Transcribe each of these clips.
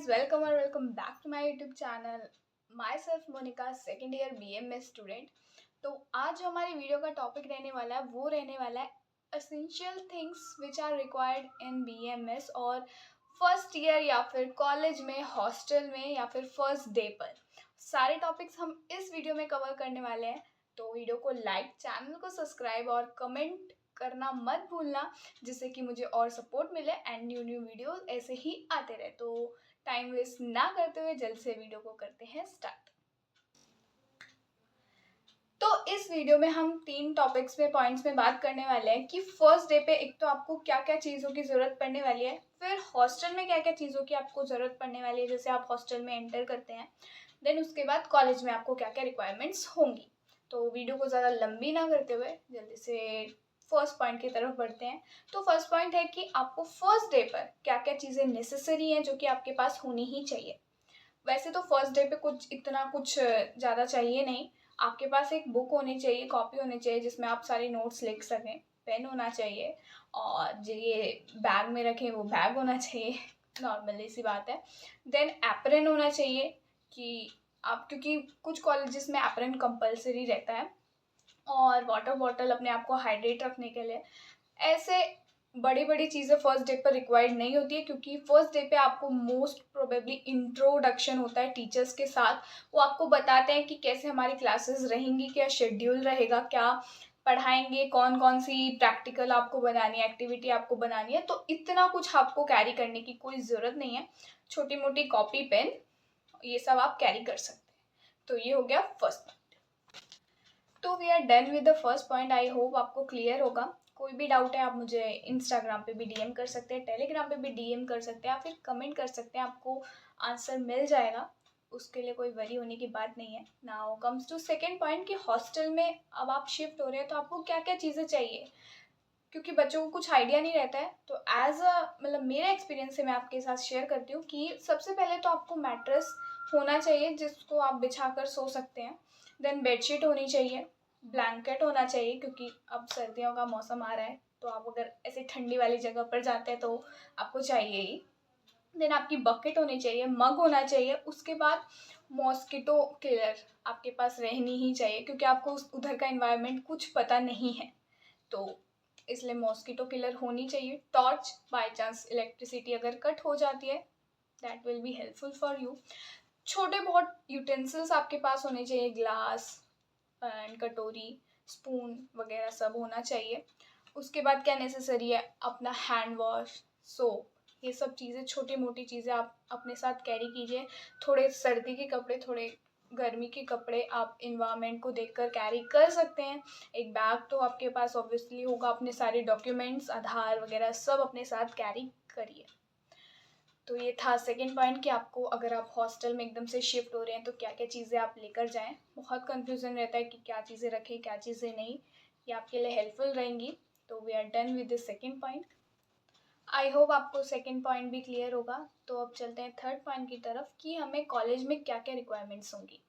guys, welcome or welcome back to my YouTube channel. Myself Monica, second year BMS student. तो आज जो हमारी video का topic रहने वाला है वो रहने वाला है essential things which are required in BMS और फर्स्ट ईयर या फिर कॉलेज में, हॉस्टल में या फिर फर्स्ट डे पर। सारे टॉपिक्स हम इस वीडियो में कवर करने वाले हैं। तो वीडियो को लाइक, चैनल को सब्सक्राइब और कमेंट करना मत भूलना, जिससे कि मुझे और सपोर्ट मिले एंड न्यू वीडियो ऐसे ही आते रहे। तो टाइम वेस्ट ना करते हुए जल्द से वीडियो को करते हैं स्टार्ट। तो इस वीडियो में हम 3 टॉपिक्स में पॉइंट्स में बात करने वाले हैं कि फर्स्ट डे पे एक तो आपको क्या क्या चीज़ों की ज़रूरत पड़ने वाली है, फिर हॉस्टल में क्या क्या चीज़ों की आपको ज़रूरत पड़ने वाली है जैसे आप हॉस्टल में एंटर करते हैं, देन उसके बाद कॉलेज में आपको क्या क्या रिक्वायरमेंट्स होंगी। तो वीडियो को ज़्यादा लंबी ना करते हुए जल्दी से फर्स्ट पॉइंट की तरफ बढ़ते हैं। तो फर्स्ट पॉइंट है कि आपको फर्स्ट डे पर क्या क्या चीज़ें नेसेसरी हैं जो कि आपके पास होनी ही चाहिए। वैसे तो फर्स्ट डे पे कुछ ज़्यादा चाहिए नहीं। आपके पास एक बुक होनी चाहिए, कॉपी होनी चाहिए जिसमें आप सारे नोट्स लिख सकें, पेन होना चाहिए और जो ये बैग में रखें वो बैग होना चाहिए, नॉर्मली सी बात है। देन एप्रन होना चाहिए कि आप, क्योंकि कुछ कॉलेजेस में एप्रन कंपलसरी रहता है, और वाटर बॉटल अपने आप को हाइड्रेट रखने के लिए। ऐसे बड़ी बड़ी चीज़ें फर्स्ट डे पर रिक्वायर्ड नहीं होती है, क्योंकि फर्स्ट डे पे आपको मोस्ट प्रोबेबली इंट्रोडक्शन होता है टीचर्स के साथ। वो आपको बताते हैं कि कैसे हमारी क्लासेस रहेंगी, क्या शेड्यूल रहेगा, क्या पढ़ाएंगे, कौन कौन सी प्रैक्टिकल आपको बनानी है, एक्टिविटी आपको बनानी है। तो इतना कुछ आपको कैरी करने की कोई ज़रूरत नहीं है। छोटी मोटी कॉपी, पेन, ये सब आप कैरी कर सकते हैं। तो ये हो गया फर्स्ट। तो we are done with the first point. I hope आपको क्लियर होगा। कोई भी डाउट है आप मुझे इंस्टाग्राम पे भी डीएम कर सकते हैं, टेलीग्राम पे भी डीएम कर सकते हैं, या फिर कमेंट कर सकते हैं, आपको आंसर मिल जाएगा। उसके लिए कोई वरी होने की बात नहीं है। Now comes to second point कि हॉस्टल में अब आप शिफ्ट हो रहे हैं तो आपको क्या क्या चीज़ें चाहिए, क्योंकि बच्चों को कुछ आइडिया नहीं रहता है। तो एज अ मतलब मेरे एक्सपीरियंस से मैं आपके साथ शेयर करती हूँ कि सबसे पहले तो आपको मैट्रेस होना चाहिए जिसको आप बिछाकर सो सकते हैं। देन बेडशीट होनी चाहिए, ब्लैंकेट होना चाहिए, क्योंकि अब सर्दियों का मौसम आ रहा है तो आप अगर ऐसे ठंडी वाली जगह पर जाते हैं तो आपको चाहिए ही। देन आपकी बकेट होनी चाहिए, मग होना चाहिए। उसके बाद मॉस्किटो किलर आपके पास रहनी ही चाहिए, क्योंकि आपको उधर का इन्वायरमेंट कुछ पता नहीं है, तो इसलिए मॉस्किटो किलर होनी चाहिए। टॉर्च, बाय चांस इलेक्ट्रिसिटी अगर कट हो जाती है, that will be helpful for you. छोटे बहुत यूटेंसिल्स आपके पास होने चाहिए, ग्लास एंड कटोरी, स्पून वगैरह सब होना चाहिए। उसके बाद क्या नेसेसरी है, अपना हैंड वॉश, सोप, ये सब चीज़ें, छोटी मोटी चीज़ें आप अपने साथ कैरी कीजिए। थोड़े सर्दी के कपड़े, थोड़े गर्मी के कपड़े आप इन्वायरमेंट को देखकर कैरी कर सकते हैं। एक बैग तो आपके पास ऑब्वियसली होगा। अपने सारे डॉक्यूमेंट्स, आधार वगैरह सब अपने साथ कैरी करिए। तो ये था सेकंड पॉइंट कि आपको अगर आप हॉस्टल में एकदम से शिफ्ट हो रहे हैं तो क्या क्या चीज़ें आप लेकर जाएं। बहुत कन्फ्यूज़न रहता है कि क्या चीज़ें रखें, क्या चीज़ें नहीं। ये आपके लिए हेल्पफुल रहेंगी। तो we are done with the second point. I hope आपको सेकंड पॉइंट भी क्लियर होगा। तो अब चलते हैं थर्ड पॉइंट की तरफ कि हमें कॉलेज में क्या क्या रिक्वायरमेंट्स होंगी।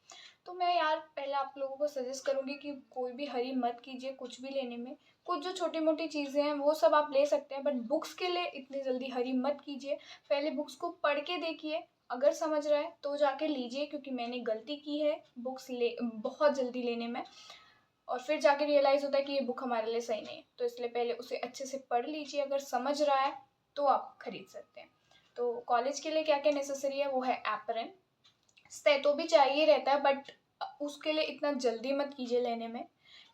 तो मैं यार पहले आप लोगों को सजेस्ट करूँगी कि कोई भी हरी मत कीजिए कुछ भी लेने में। कुछ जो छोटी मोटी चीज़ें हैं वो सब आप ले सकते हैं, बट बुक्स के लिए इतनी जल्दी हरी मत कीजिए। पहले बुक्स को पढ़ के देखिए, अगर समझ रहा है तो जाके लीजिए, क्योंकि मैंने गलती की है बुक्स बहुत जल्दी लेने में, और फिर जाके रियलाइज़ होता है कि ये बुक हमारे लिए सही नहीं है। तो इसलिए पहले उसे अच्छे से पढ़ लीजिए, अगर समझ रहा है तो आप खरीद सकते हैं। तो कॉलेज के लिए क्या क्या नेसेसरी है, वो है एप्रन, स्टेटो भी चाहिए रहता है, बट उसके लिए इतना जल्दी मत कीजिए लेने में,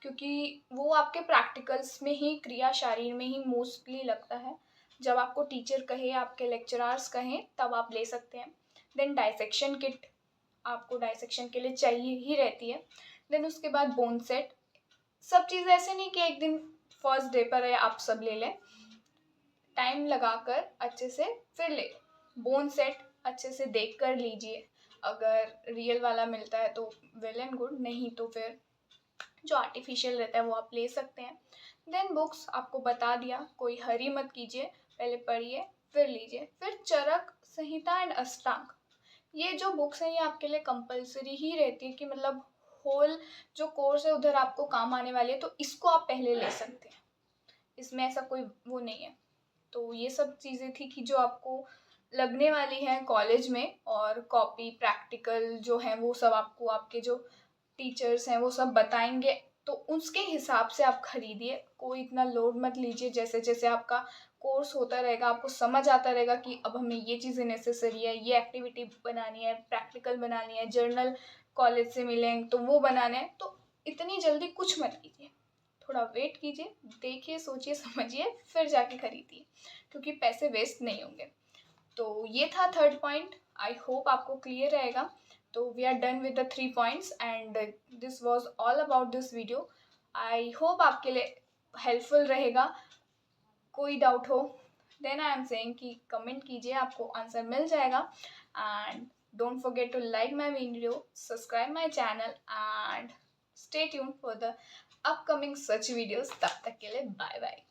क्योंकि वो आपके प्रैक्टिकल्स में ही, क्रिया शारीर में ही मोस्टली लगता है। जब आपको टीचर कहे, आपके लेक्चरार्स कहें, तब आप ले सकते हैं। देन डाइसेक्शन किट आपको डाइसेक्शन के लिए चाहिए ही रहती है। देन उसके बाद बोन सेट। सब चीज़ें ऐसे नहीं कि एक दिन फर्स्ट डे पर है आप सब ले लें, टाइम लगाकर अच्छे से फिर ले। बोन सेट अच्छे से देख कर लीजिए, अगर रियल वाला मिलता है तो वेल एंड गुड, नहीं तो फिर जो आर्टिफिशियल रहता है वो आप ले सकते हैं। देन बुक्स आपको बता दिया, कोई हरी मत कीजिए, पहले पढ़िए फिर लीजिए। फिर चरक संहिता एंड अष्टांग, ये जो बुक्स हैं ये आपके लिए कंपलसरी ही रहती है, कि मतलब होल जो कोर्स है उधर आपको काम आने वाली है, तो इसको आप पहले ले सकते हैं, इसमें ऐसा कोई वो नहीं है। तो ये सब चीज़ें थी कि जो आपको लगने वाली हैं कॉलेज में, और कॉपी प्रैक्टिकल जो है वो सब आपको आपके जो टीचर्स हैं वो सब बताएंगे, तो उसके हिसाब से आप खरीदिए। कोई इतना लोड मत लीजिए। जैसे जैसे आपका कोर्स होता रहेगा आपको समझ आता रहेगा कि अब हमें ये चीज़ें नेसेसरी है, ये एक्टिविटी बनानी है, प्रैक्टिकल बनानी है, जर्नल कॉलेज से मिलेंगे तो वो बनाने हैं, तो इतनी जल्दी कुछ मत कीजिए। थोड़ा वेट कीजिए, देखिए, सोचिए, समझिए, फिर जाके खरीदिए, क्योंकि पैसे वेस्ट नहीं होंगे। तो ये था थर्ड पॉइंट। आई होप आपको क्लियर रहेगा। तो we are done with the 3 points and this was all about this video. I hope आपके लिए हेल्पफुल रहेगा। कोई डाउट हो देन आई एम सेइंग कि कमेंट कीजिए, आपको आंसर मिल जाएगा। And don't forget to like my video, subscribe my channel and stay tuned for the upcoming such videos. तब तक के लिए बाय बाय।